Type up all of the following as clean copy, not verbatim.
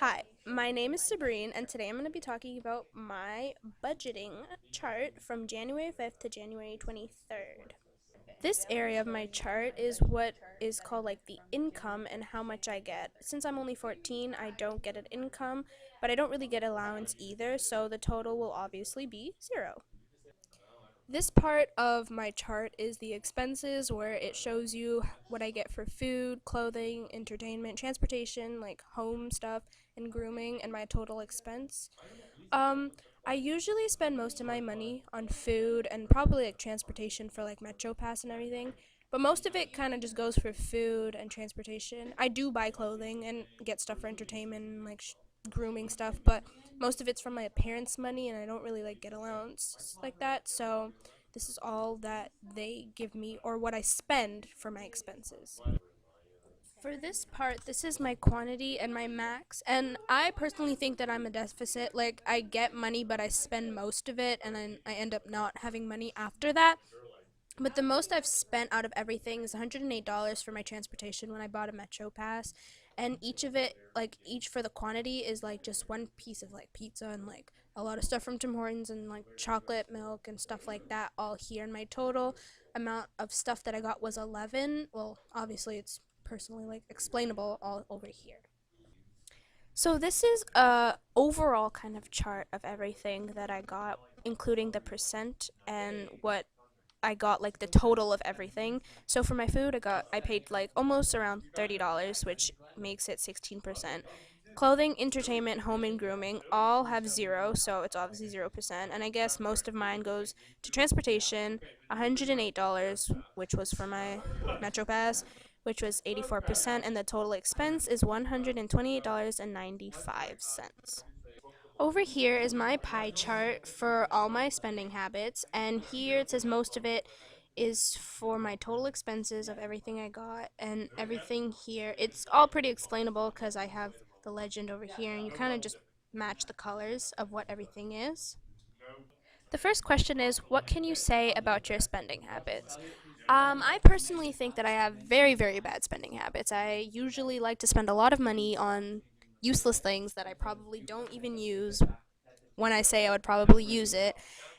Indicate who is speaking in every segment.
Speaker 1: Hi, my name is Sabrin, and today I'm going to be talking about my budgeting chart from January 5th to January 23rd. This area of my chart is what is called like the income and how much I get. Since I'm only 14, I don't get an income, but I don't really get allowance either, so the total will obviously be zero. This part of my chart is the expenses where it shows you what I get for food, clothing, entertainment, transportation, like home stuff, and grooming, and my total expense. Um, I usually spend most of my money on food and probably like transportation for like Metro Pass and everything. But most of it kind of just goes for food and transportation. I do buy clothing and get stuff for entertainment and like grooming stuff, but most of it's from my parents' money and I don't really like get allowance like that. So this is all that they give me or what I spend for my expenses. For this part, this is my quantity and my max, and I personally think that I'm a deficit. Like, I get money, but I spend most of it, and then I end up not having money after that. But the most I've spent out of everything is $108 for my transportation when I bought a Metro Pass. And each of it, like each for the quantity, is like just one piece of like pizza and like a lot of stuff from Tim Hortons and like chocolate milk and stuff like that all here. And my total amount of stuff that I got was 11. Well, obviously it's personally like explainable all over here. So this is a overall kind of chart of everything that I got, including the percent and what I got like the total of everything. So for my food, I paid like almost around $30, which makes it 16%. Clothing, entertainment, home and grooming all have zero, so it's obviously 0%. And I guess most of mine goes to transportation, $108, which was for my Metro Pass, which was 84%, and the total expense is $128.95. Over here is my pie chart for all my spending habits, and here it says most of it is for my total expenses of everything I got, and everything here. It's all pretty explainable because I have the legend over here, and you kind of just match the colors of what everything is. The first question is, what can you say about your spending habits? I personally think that I have very, very bad spending habits. I usually like to spend a lot of money on useless things that I probably don't even use when I say I would probably use it.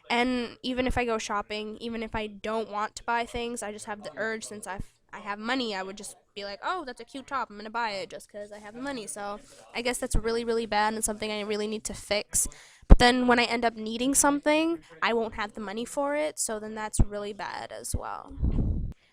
Speaker 1: And even if I go shopping, even if I don't want to buy things, I just have the urge since I have money, I would just be like, "Oh, that's a cute top. I'm going to buy it just cuz I have the money." So, I guess that's really really bad and something I really need to fix. But then when I end up needing something, I won't have the money for it, so then that's really bad as well.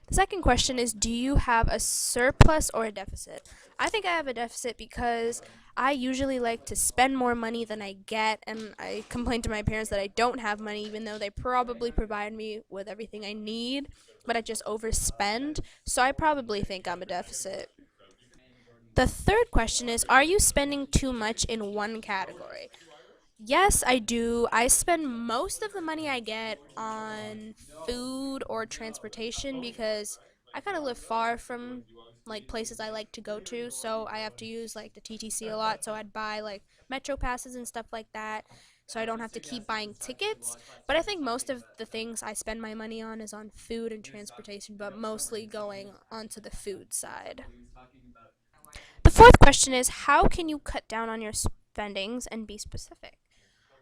Speaker 1: The second question is, do you have a surplus or a deficit? I think I have a deficit because I usually like to spend more money than I get, and I complain to my parents that I don't have money even though they probably provide me with everything I need, but I just overspend. So I probably think I'm a deficit. The third question is, are you spending too much in one category? Yes, I do. I spend most of the money I get on food or transportation because I kind of live far from like places I like to go to, so I have to use like the TTC a lot. So I'd buy like Metro passes and stuff like that, so I don't have to keep buying tickets. But I think most of the things I spend my money on is on food and transportation, but mostly going onto the food side. The fourth question is, how can you cut down on your spendings and be specific?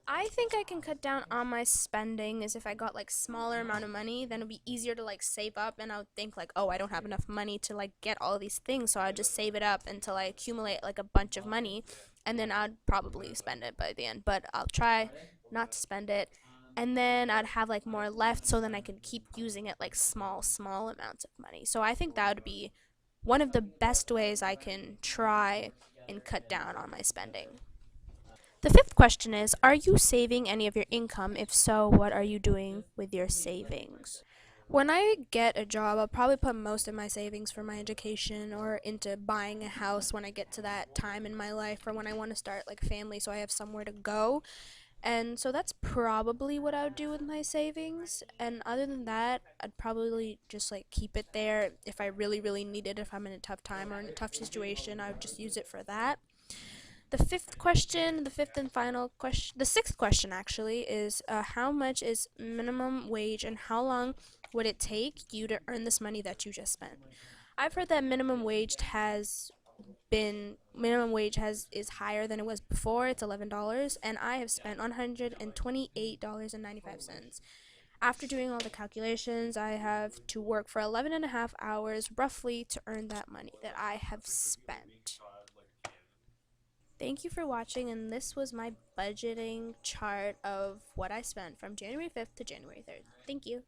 Speaker 1: I think I can cut down on my spending as if I got like smaller amount of money, then it'd be easier to like save up and I would think like, oh, I don't have enough money to like get all of these things, so I'd just save it up until I accumulate like a bunch of money and then I'd probably spend it by the end, but I'll try not to spend it. And then I'd have like more left so then I could keep using it like small amounts of money. So I think that would be one of the best ways I can try and cut down on my spending. The fifth question is, are you saving any of your income? If so, what are you doing with your savings? When I get a job, I'll probably put most of my savings for my education or into buying a house when I get to that time in my life or when I want to start like a family so I have somewhere to go. And so that's probably what I would do with my savings. And other than that, I'd probably just like keep it there if I really, really need it. If I'm in a tough time or in a tough situation, I would just use it for that. The fifth question, the fifth and final question, the sixth question actually is how much is minimum wage and how long would it take you to earn this money that you just spent? I've heard that minimum wage has been minimum wage has is higher than it was before. It's $11, and I have spent $128.95. After doing all the calculations, I have to work for 11 and a half hours roughly to earn that money that I have spent. Thank you for watching, and this was my budgeting chart of what I spent from January 5th to January 3rd. Thank you.